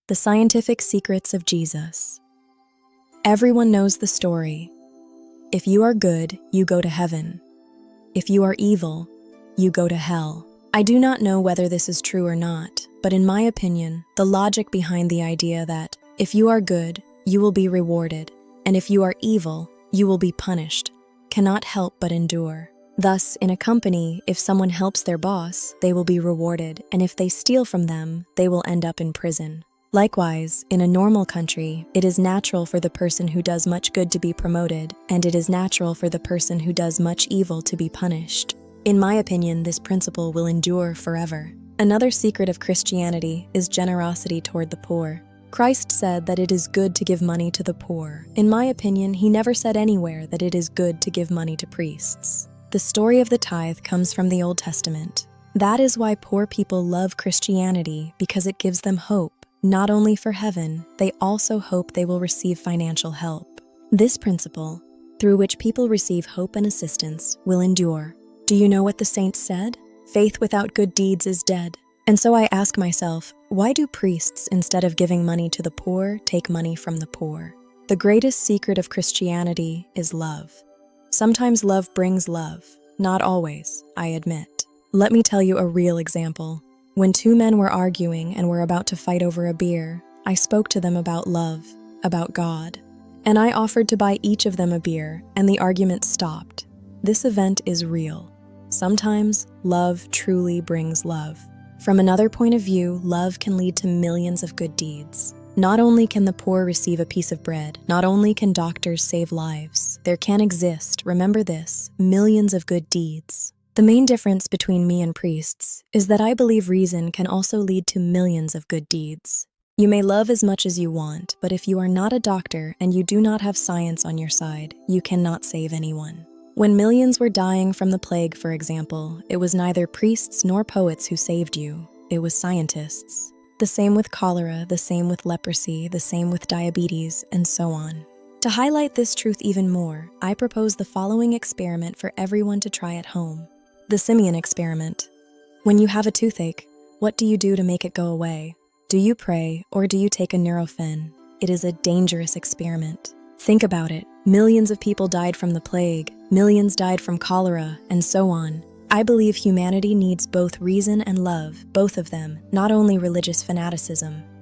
The Scientific Secrets of Jesus. Everyone knows the story. If you are good, you go to heaven. If you are evil, you go to hell. I do not know whether this is true or not, but in my opinion, the logic behind the idea that if you are good, you will be rewarded, and if you are evil, you will be punished, cannot help but endure. Thus, in a company, if someone helps their boss, they will be rewarded, and if they steal from them, they will end up in prison. Likewise, in a normal country, it is natural for the person who does much good to be promoted, and it is natural for the person who does much evil to be punished. In my opinion, this principle will endure forever. Another secret of Christianity is generosity toward the poor. Christ said that it is good to give money to the poor. In my opinion, he never said anywhere that it is good to give money to priests. The story of the tithe comes from the Old Testament. That is why poor people love Christianity, because it gives them hope. Not only for heaven, they also hope they will receive financial help. This principle, through which people receive hope and assistance, will endure. Do you know what the saints said? Faith without good deeds is dead. And so I ask myself, why do priests, instead of giving money to the poor, take money from the poor? The greatest secret of Christianity is love. Sometimes love brings love. Not always, I admit. Let me tell you a real example. When two men were arguing and were about to fight over a beer, I spoke to them about love, about God. And I offered to buy each of them a beer, and the argument stopped. This event is real. Sometimes, love truly brings love. From another point of view, love can lead to millions of good deeds. Not only can the poor receive a piece of bread, not only can doctors save lives, there can exist, remember this, millions of good deeds. The main difference between me and priests is that I believe reason can also lead to millions of good deeds. You may love as much as you want, but if you are not a doctor and you do not have science on your side, you cannot save anyone. When millions were dying from the plague, for example, it was neither priests nor poets who saved you, it was scientists. The same with cholera, the same with leprosy, the same with diabetes, and so on. To highlight this truth even more, I propose the following experiment for everyone to try at home. The simian experiment. When you have a toothache, what do you do to make it go away? Do you pray, or do you take a Nurofen? It is a dangerous experiment. Think about it. Millions of people died from the plague, millions died from cholera, and so on. I believe humanity needs both reason and love, both of them, not only religious fanaticism.